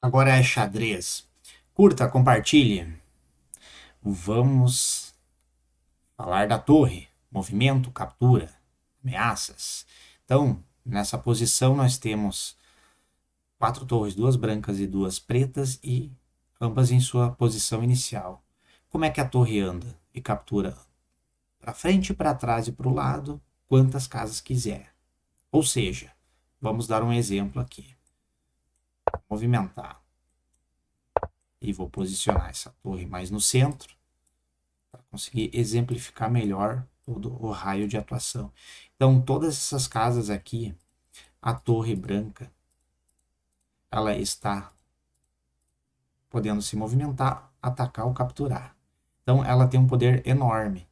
Agora é xadrez. Curta, compartilhe. Vamos falar da torre. Movimento, captura, ameaças. Então, nessa posição nós temos 4 torres, 2 brancas e 2 pretas e ambas em sua posição inicial. Como é que a torre anda e captura? Para frente, para trás e para o lado, quantas casas quiser. Ou seja, vamos dar um exemplo aqui. Movimentar. E vou posicionar essa torre mais no centro para conseguir exemplificar melhor todo o raio de atuação. Então, todas essas casas aqui, a torre branca, ela está podendo se movimentar, atacar ou capturar. Então, ela tem um poder enorme.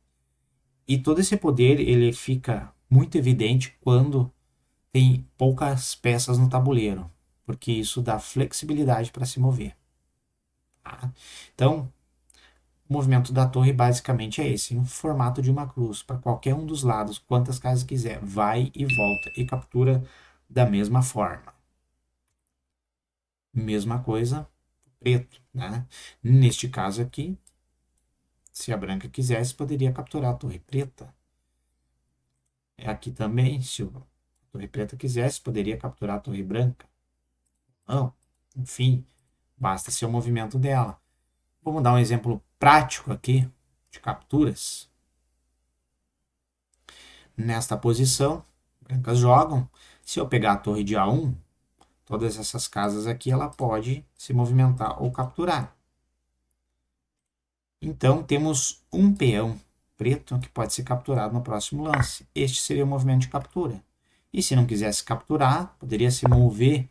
E todo esse poder ele fica muito evidente quando tem poucas peças no tabuleiro, porque isso dá flexibilidade para se mover. Tá? Então, o movimento da torre basicamente é esse, em formato de uma cruz, para qualquer um dos lados, quantas casas quiser, vai e volta e captura da mesma forma. Mesma coisa, preto, né? Neste caso aqui, se a branca quisesse, poderia capturar a torre preta. Aqui também, se a torre preta quisesse, poderia capturar a torre branca. Não, enfim, basta ser o movimento dela. Vamos dar um exemplo prático aqui de capturas. Nesta posição, brancas jogam. Se eu pegar a torre de A1, todas essas casas aqui ela pode se movimentar ou capturar. Então temos um peão preto que pode ser capturado no próximo lance. Este seria o movimento de captura. E se não quisesse capturar, poderia se mover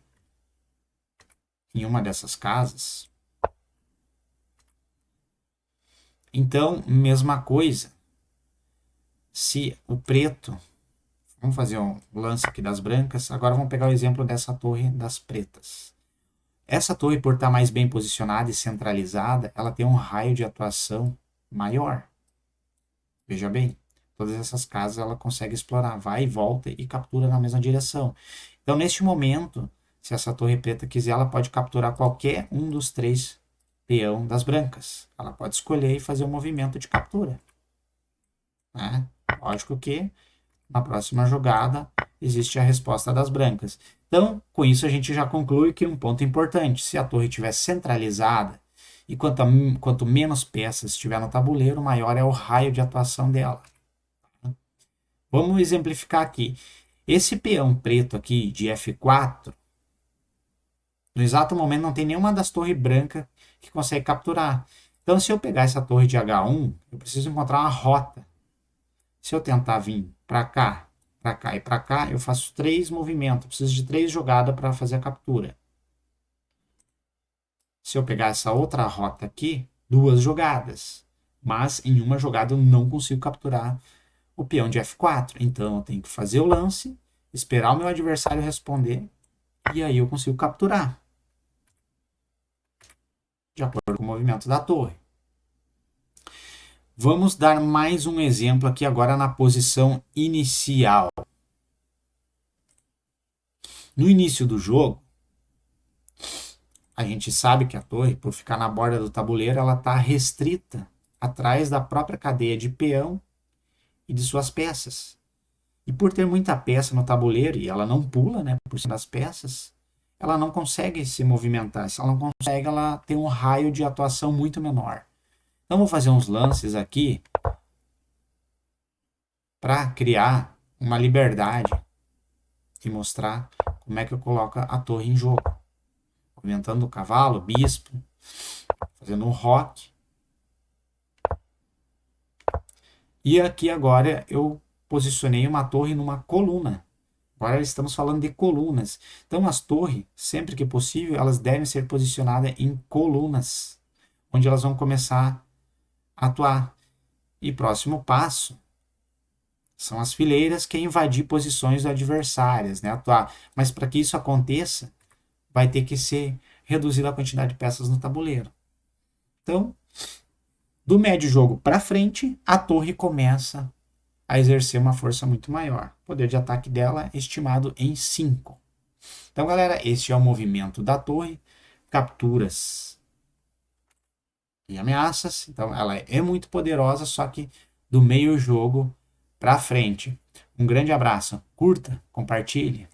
em uma dessas casas. Então, mesma coisa. Se o preto, vamos fazer um lance aqui das brancas, agora vamos pegar o exemplo dessa torre das pretas. Essa torre, por estar mais bem posicionada e centralizada, ela tem um raio de atuação maior. Veja bem, todas essas casas ela consegue explorar, vai e volta e captura na mesma direção. Então, neste momento, se essa torre preta quiser, ela pode capturar qualquer um dos 3 peão das brancas. Ela pode escolher e fazer um movimento de captura. Né? Lógico que na próxima jogada existe a resposta das brancas. Então, com isso a gente já conclui que um ponto importante, se a torre estiver centralizada e quanto menos peças estiver no tabuleiro, maior é o raio de atuação dela. Vamos exemplificar aqui. Esse peão preto aqui de F4, no exato momento não tem nenhuma das torres brancas que consegue capturar. Então, se eu pegar essa torre de H1, eu preciso encontrar uma rota. Se eu tentar vir para cá e para cá, eu faço 3 movimentos. Preciso de 3 jogadas para fazer a captura. Se eu pegar essa outra rota aqui, 2 jogadas. Mas em uma jogada eu não consigo capturar o peão de F4. Então eu tenho que fazer o lance, esperar o meu adversário responder e aí eu consigo capturar. De acordo com o movimento da torre. Vamos dar mais um exemplo aqui agora na posição inicial. No início do jogo, a gente sabe que a torre, por ficar na borda do tabuleiro, ela está restrita atrás da própria cadeia de peão e de suas peças. E por ter muita peça no tabuleiro, e ela não pula, né, por cima das peças, ela não consegue se movimentar. Se ela não consegue, ela tem um raio de atuação muito menor. Então, vou fazer uns lances aqui para criar uma liberdade e mostrar como é que eu coloco a torre em jogo. Movimentando o cavalo, o bispo, fazendo um roque. E aqui agora eu posicionei uma torre numa coluna. Agora estamos falando de colunas. Então as torres, sempre que possível, elas devem ser posicionadas em colunas, onde elas vão começar a atuar. E próximo passo são as fileiras, que é invadir posições adversárias, né? Atuar. Mas para que isso aconteça, vai ter que ser reduzida a quantidade de peças no tabuleiro. Então, do médio jogo para frente, a torre começa a exercer uma força muito maior. O poder de ataque dela é estimado em 5. Então, galera, este é o movimento da torre. capturas e ameaças. Então ela é muito poderosa, só que do meio jogo para frente. Um grande abraço, curta, compartilhe.